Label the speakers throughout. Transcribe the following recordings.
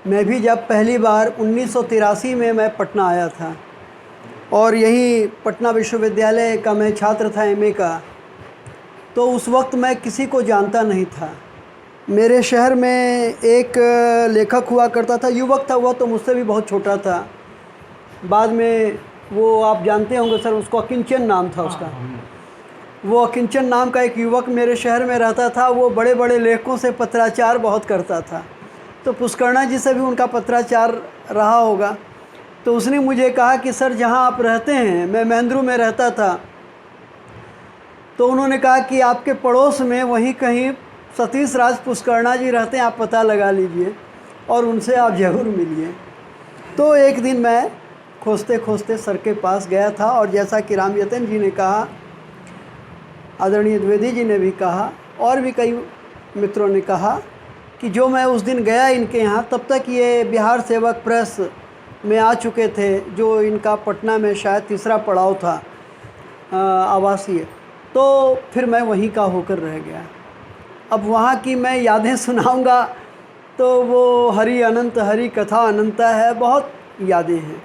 Speaker 1: मैं भी जब पहली बार 1983 में मैं पटना आया था और यही पटना विश्वविद्यालय का मैं छात्र था एमए का, तो उस वक्त मैं किसी को जानता नहीं था। मेरे शहर में एक लेखक हुआ करता था, युवक था, वह तो मुझसे भी बहुत छोटा था। बाद में वो आप जानते होंगे सर, उसको अकिंचन नाम था उसका। वो अकिंचन नाम का एक युवक मेरे शहर में रहता था। वो बड़े बड़े लेखकों से पत्राचार बहुत करता था, तो पुष्करणा जी से भी उनका पत्राचार रहा होगा। तो उसने मुझे कहा कि सर जहाँ आप रहते हैं, मैं महेंद्रू में रहता था, तो उन्होंने कहा कि आपके पड़ोस में वहीं कहीं सतीश राज पुष्करणा जी रहते हैं, आप पता लगा लीजिए और उनसे आप ज़रूर मिलिए। तो एक दिन मैं खोजते खोजते सर के पास गया था, और जैसा कि राम यतन जी ने कहा, आदरणीय द्विवेदी जी ने भी कहा, और भी कई मित्रों ने कहा कि जो मैं उस दिन गया इनके यहाँ, तब तक ये बिहार सेवक प्रेस में आ चुके थे, जो इनका पटना में शायद तीसरा पड़ाव था आवासीय। तो फिर मैं वहीं का होकर रह गया। अब वहाँ की मैं यादें सुनाऊंगा तो वो हरि अनंत, हरि कथा अनंता है, बहुत यादें हैं।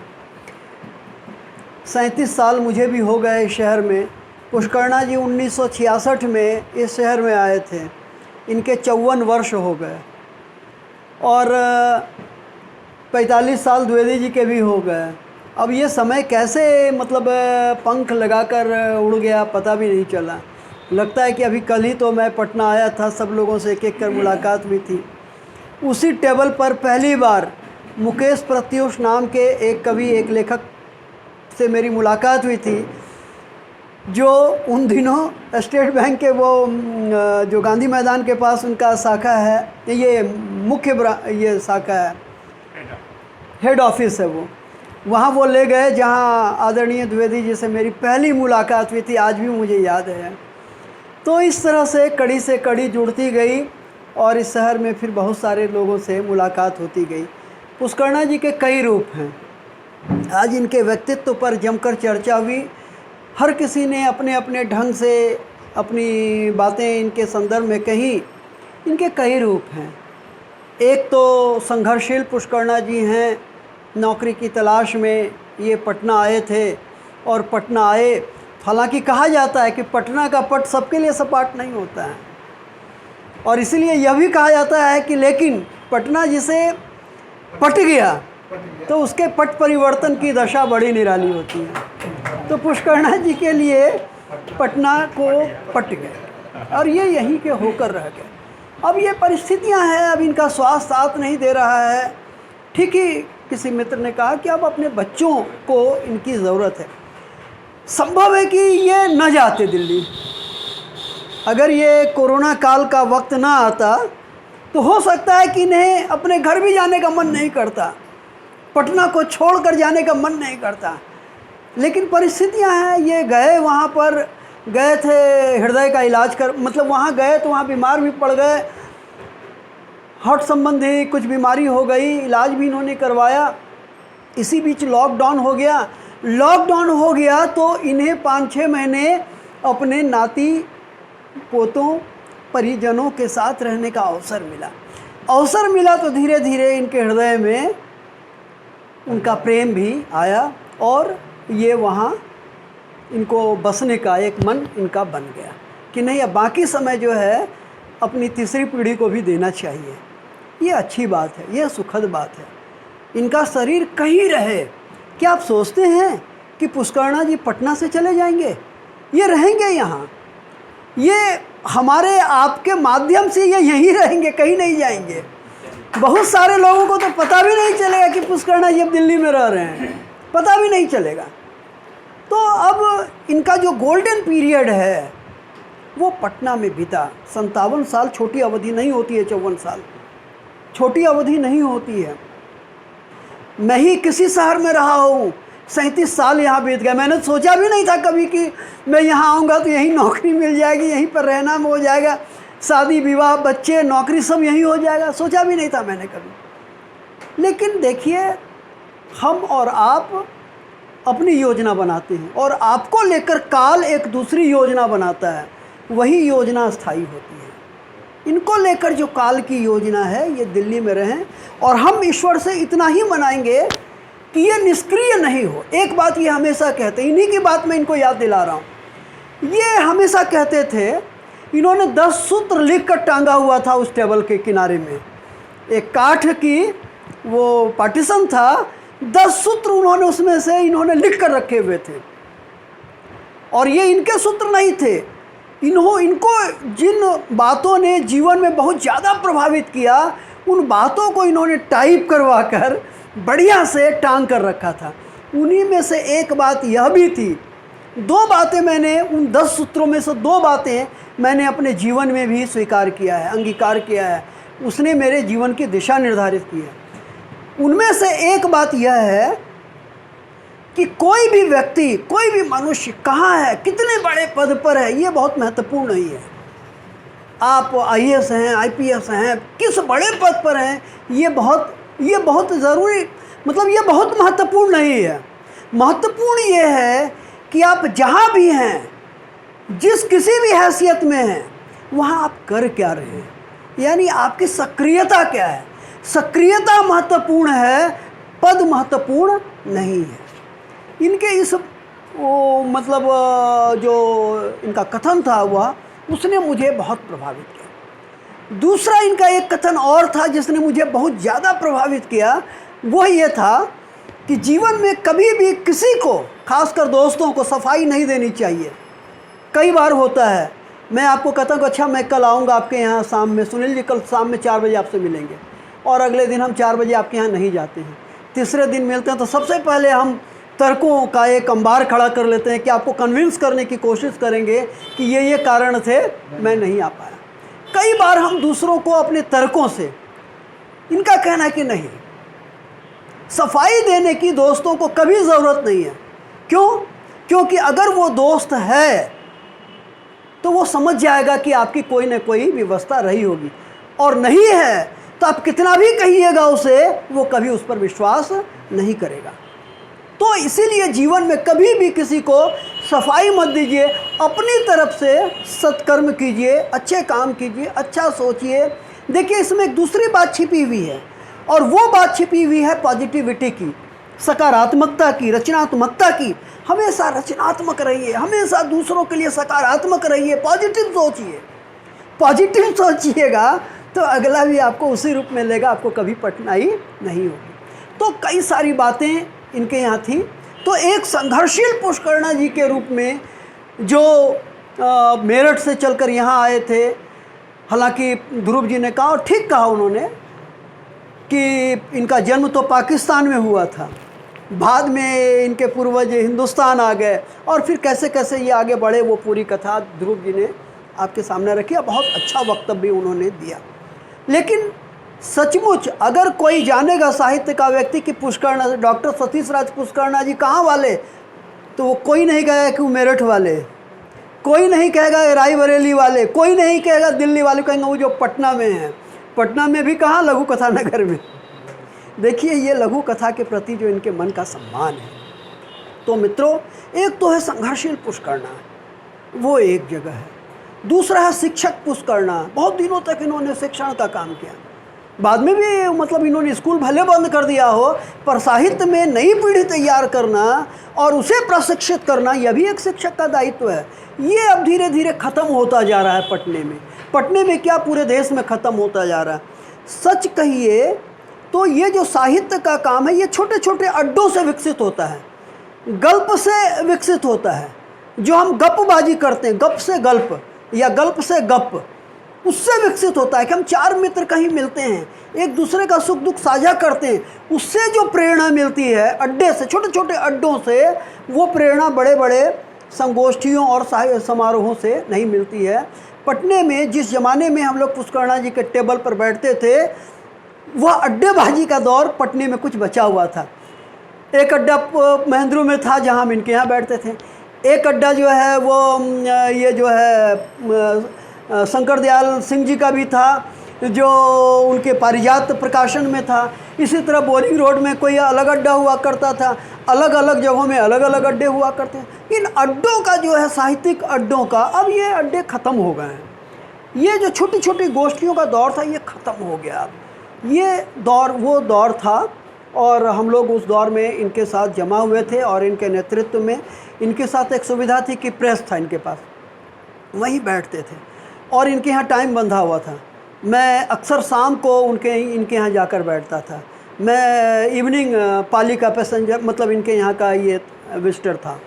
Speaker 1: 37 साल मुझे भी हो गए इस शहर में। पुष्करणा जी 1966 में इस शहर में आए थे, इनके 54 वर्ष हो गए, और 45 साल द्विवेदी जी के भी हो गए। अब ये समय कैसे मतलब पंख लगाकर उड़ गया, पता भी नहीं चला। लगता है कि अभी कल ही तो मैं पटना आया था, सब लोगों से एक एक कर मुलाकात भी थी। उसी टेबल पर पहली बार मुकेश प्रत्युष नाम के एक कवि, एक लेखक से मेरी मुलाकात हुई थी, जो उन दिनों स्टेट बैंक के वो जो गांधी मैदान के पास उनका शाखा है, ये मुख्य ये शाखा है, हेड ऑफिस है वहाँ वो ले गए, जहाँ आदरणीय द्विवेदी जी से मेरी पहली मुलाकात हुई थी, आज भी मुझे याद है। तो इस तरह से कड़ी जुड़ती गई, और इस शहर में फिर बहुत सारे लोगों से मुलाकात होती गई। पुष्करणा जी के कई रूप हैं, आज इनके व्यक्तित्व पर जमकर चर्चा हुई। हर किसी ने अपने अपने ढंग से अपनी बातें इनके संदर्भ में कही। इनके कई रूप हैं। एक तो संघर्षशील पुष्करणा जी हैं, नौकरी की तलाश में ये पटना आए थे, और पटना आए, हालांकि कहा जाता है कि पटना का पट सबके लिए सपाट नहीं होता है, और इसीलिए यह भी कहा जाता है कि लेकिन पटना जिसे पट गया तो उसके पट परिवर्तन की दशा बड़ी निराली होती है। तो पुष्करणा जी के लिए पटना को पट गए, और ये यहीं के होकर रह गए। अब ये परिस्थितियां हैं, अब इनका स्वास्थ्य साथ नहीं दे रहा है। ठीक ही किसी मित्र ने कहा कि अब अपने बच्चों को इनकी ज़रूरत है। संभव है कि ये न जाते दिल्ली, अगर ये कोरोना काल का वक्त ना आता तो हो सकता है कि इन्हें अपने घर भी जाने का मन नहीं करता, पटना को छोड़कर जाने का मन नहीं करता। लेकिन परिस्थितियां हैं, ये गए, वहाँ पर गए थे हृदय का इलाज कर, मतलब वहाँ गए तो वहाँ बीमार भी पड़ गए, हार्ट संबंधी कुछ बीमारी हो गई, इलाज भी इन्होंने करवाया। इसी बीच लॉकडाउन हो गया तो इन्हें 5-6 महीने अपने नाती पोतों परिजनों के साथ रहने का अवसर मिला तो धीरे धीरे इनके हृदय में उनका प्रेम भी आया, और ये वहाँ इनको बसने का एक मन इनका बन गया कि नहीं, अब बाकी समय जो है अपनी तीसरी पीढ़ी को भी देना चाहिए। ये अच्छी बात है, ये सुखद बात है। इनका शरीर कहीं रहे। क्या आप सोचते हैं कि पुष्करणा जी पटना से चले जाएंगे? ये रहेंगे यहाँ, ये हमारे आपके माध्यम से ये यहीं रहेंगे, कहीं नहीं जाएंगे। बहुत सारे लोगों को तो पता भी नहीं चलेगा कि पुष्करणा जी अब दिल्ली में रह रहे हैं, पता भी नहीं चलेगा। तो अब इनका जो गोल्डन पीरियड है वो पटना में बीता। 57 साल छोटी अवधि नहीं होती है, 54 साल छोटी अवधि नहीं होती है। मैं ही किसी शहर में रहा हूँ, 37 साल यहाँ बीत गए। मैंने सोचा भी नहीं था कभी कि मैं यहाँ आऊँगा तो यहीं नौकरी मिल जाएगी, यहीं पर रहना हो जाएगा, शादी विवाह बच्चे नौकरी सब यहीं हो जाएगा। सोचा भी नहीं था मैंने कभी। लेकिन देखिए, हम और आप अपनी योजना बनाते हैं, और आपको लेकर काल एक दूसरी योजना बनाता है, वही योजना स्थायी होती है। इनको लेकर जो काल की योजना है ये दिल्ली में रहें, और हम ईश्वर से इतना ही मनाएंगे कि ये निष्क्रिय नहीं हो। एक बात ये हमेशा कहते, इन्हीं की बात मैं इनको याद दिला रहा हूँ। ये हमेशा कहते थे, इन्होंने 10 सूत्र लिख कर टांगा हुआ था उस टेबल के किनारे में, एक काठ की वो पार्टीशन था, 10 सूत्र उन्होंने उसमें से इन्होंने लिख कर रखे हुए थे। और ये इनके सूत्र नहीं थे, इनको जिन बातों ने जीवन में बहुत ज़्यादा प्रभावित किया, उन बातों को इन्होंने टाइप करवा कर बढ़िया से टांग कर रखा था। उन्हीं में से एक बात यह भी थी, 2 बातें मैंने उन 10 सूत्रों में से 2 बातें मैंने अपने जीवन में भी स्वीकार किया है, अंगीकार किया है, उसने मेरे जीवन की दिशा निर्धारित की है। उनमें से एक बात यह है कि कोई भी व्यक्ति, कोई भी मनुष्य कहाँ है, कितने बड़े पद पर है, ये बहुत महत्वपूर्ण नहीं है। आप IAS हैं, IPS हैं, किस बड़े पद पर हैं, ये बहुत ज़रूरी, मतलब ये बहुत महत्वपूर्ण नहीं है। महत्वपूर्ण ये है कि आप जहाँ भी हैं, जिस किसी भी हैसियत में हैं, वहाँ आप कर क्या रहे हैं, यानी आपकी सक्रियता क्या है। सक्रियता महत्वपूर्ण है, पद महत्वपूर्ण नहीं है। इनके इस मतलब जो इनका कथन था वह, उसने मुझे बहुत प्रभावित किया। दूसरा इनका एक कथन और था जिसने मुझे बहुत ज़्यादा प्रभावित किया, वह ये था कि जीवन में कभी भी किसी को, खासकर दोस्तों को, सफाई नहीं देनी चाहिए। कई बार होता है, मैं आपको कहता हूँ अच्छा मैं कल आऊँगा आपके यहाँ शाम में, सुनील जी कल शाम में 4 बजे आपसे मिलेंगे, और अगले दिन हम 4 बजे आपके यहाँ नहीं जाते हैं। तीसरे दिन मिलते हैं तो सबसे पहले हम तर्कों का एक अंबार खड़ा कर लेते हैं कि आपको कन्विंस करने की कोशिश करेंगे कि ये कारण थे, मैं नहीं आ पाया। कई बार हम दूसरों को अपने तर्कों से, इनका कहना है कि नहीं, सफाई देने की दोस्तों को कभी ज़रूरत नहीं है। क्यों? क्योंकि अगर वो दोस्त है तो वो समझ जाएगा कि आपकी कोई न कोई व्यवस्था रही होगी, और नहीं है तो आप कितना भी कहिएगा उसे, वो कभी उस पर विश्वास नहीं करेगा। तो इसीलिए जीवन में कभी भी किसी को सफाई मत दीजिए, अपनी तरफ से सत्कर्म कीजिए, अच्छे काम कीजिए, अच्छा सोचिए। देखिए इसमें एक दूसरी बात छिपी हुई है, और वो बात छिपी हुई है पॉजिटिविटी की, सकारात्मकता की, रचनात्मकता की। हमेशा रचनात्मक रहिए, हमेशा दूसरों के लिए सकारात्मक रहिए, पॉजिटिव सोचिए। पॉजिटिव सोचिएगा तो अगला भी आपको उसी रूप में लेगा, आपको कभी कठिनाई नहीं होगी। तो कई सारी बातें इनके यहाँ थी। तो एक संघर्षशील पुष्करणा जी के रूप में जो मेरठ से चलकर यहाँ आए थे, हालांकि ध्रुव जी ने कहा, और ठीक कहा उन्होंने, कि इनका जन्म तो पाकिस्तान में हुआ था, बाद में इनके पूर्वज हिंदुस्तान आ गए, और फिर कैसे कैसे ये आगे बढ़े, वो पूरी कथा ध्रुव जी ने आपके सामने रखी। बहुत अच्छा वक्तव्य उन्होंने दिया। लेकिन सचमुच अगर कोई जानेगा साहित्य का व्यक्ति कि पुष्करणा, डॉक्टर सतीश राज पुष्करणा जी कहाँ वाले, तो वो कोई नहीं कहेगा कि वो मेरठ वाले, कोई नहीं कहेगा रायबरेली वाले, कोई नहीं कहेगा दिल्ली वाले, कहेंगे वो जो पटना में है। पटना में भी कहाँ, लघु कथा नगर में। देखिए ये लघु कथा के प्रति जो इनके मन का सम्मान है। तो मित्रों, एक तो है संघर्षशील पुष्करणा, वो एक जगह है। दूसरा है शिक्षक पुष्करणा, बहुत दिनों तक इन्होंने शिक्षण का काम किया। बाद में भी मतलब इन्होंने स्कूल भले बंद कर दिया हो, पर साहित्य में नई पीढ़ी तैयार करना और उसे प्रशिक्षित करना, यह भी एक शिक्षक का दायित्व है। ये अब धीरे धीरे ख़त्म होता जा रहा है पटने में क्या पूरे देश में ख़त्म होता जा रहा है। सच कहिए तो ये जो साहित्य का काम है, ये छोटे छोटे अड्डों से विकसित होता है, गल्प से विकसित होता है। जो हम गपबाजी करते हैं, गप से गल्प या गल्प से गप, उससे विकसित होता है कि हम 4 मित्र कहीं मिलते हैं, एक दूसरे का सुख दुख साझा करते हैं, उससे जो प्रेरणा मिलती है अड्डे से, छोटे छोटे अड्डों से, वो प्रेरणा बड़े बड़े संगोष्ठियों और समारोहों से नहीं मिलती है। पटने में जिस ज़माने में हम लोग पुष्करणा जी के टेबल पर बैठते थे, वह अड्डेबाजी का दौर पटने में कुछ बचा हुआ था। एक अड्डा महेंद्रू में था जहाँ हम इनके यहाँ बैठते थे, एक अड्डा जो है वो ये जो है शंकर दयाल सिंह जी का भी था, जो उनके पारिजात प्रकाशन में था। इसी तरह बोरिंग रोड में कोई अलग अड्डा हुआ करता था, अलग अलग जगहों में अलग अलग अड्डे हुआ करते हैं। इन अड्डों का जो है, साहित्यिक अड्डों का, अब ये अड्डे ख़त्म हो गए हैं। ये जो छोटी छोटी गोष्ठियों का दौर था ये ख़त्म हो गया अब। ये दौर वो दौर था और हम लोग उस दौर में इनके साथ जमा हुए थे और इनके नेतृत्व में इनके साथ एक सुविधा थी कि प्रेस था इनके पास, वहीं बैठते थे और इनके यहाँ टाइम बंधा हुआ था। मैं अक्सर शाम को इनके यहाँ जाकर बैठता था। मैं इवनिंग पाली का पैसेंजर, मतलब इनके यहाँ का ये विजिटर था।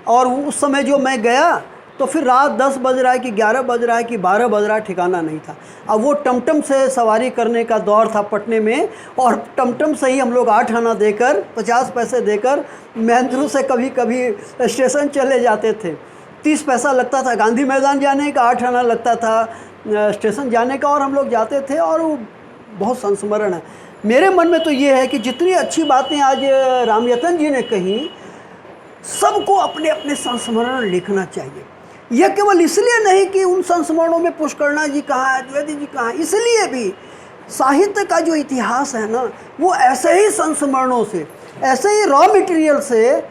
Speaker 1: और उस समय जो मैं गया तो फिर रात 10 बज रहा है कि 11 बज रहा है कि 12 बज रहा है, ठिकाना नहीं था। अब वो टमटम से सवारी करने का दौर था पटने में, और टमटम से ही हम लोग 8 आना देकर 50 पैसे देकर महेंद्रू से कभी कभी स्टेशन चले जाते थे। 30 पैसा लगता था गांधी मैदान जाने का, 8 आना लगता था स्टेशन जाने का, और हम लोग जाते थे। और वो बहुत संस्मरण है मेरे मन में। तो ये है कि जितनी अच्छी बातें आज रामयतन जी ने कही, सबको अपने अपने संस्मरण लिखना चाहिए। यह केवल इसलिए नहीं कि उन संस्मरणों में पुष्करणा जी कहाँ है, द्विवेदी जी कहाँ है, इसलिए भी साहित्य का जो इतिहास है ना, वो ऐसे ही संस्मरणों से, ऐसे ही रॉ मटेरियल से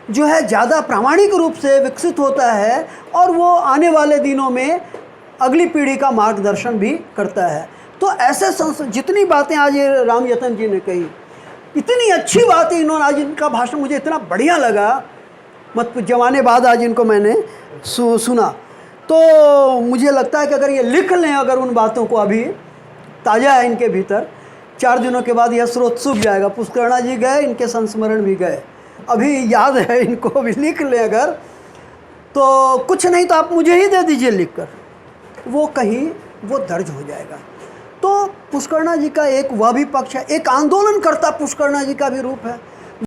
Speaker 1: जो है ज़्यादा प्रामाणिक रूप से विकसित होता है, और वो आने वाले दिनों में अगली पीढ़ी का मार्गदर्शन भी करता है। तो ऐसे जितनी बातें आज रामयतन जी ने कही, इतनी अच्छी बातें इन्होंने, आज इनका भाषण मुझे इतना बढ़िया लगा, मत जमाने बाद आज इनको मैंने सुना, तो मुझे लगता है कि अगर ये लिख लें, अगर उन बातों को, अभी ताज़ा है इनके भीतर, 4 दिनों के बाद यह स्रोत सूख जाएगा। पुष्करणा जी गए, इनके संस्मरण भी गए, अभी याद है इनको, अभी लिख लें अगर, तो कुछ नहीं तो आप मुझे ही दे दीजिए लिख कर, वो कहीं वो दर्ज हो जाएगा। तो पुष्करणा जी का एक वह भी पक्ष है, एक आंदोलनकर्ता पुष्करणा जी का भी रूप है।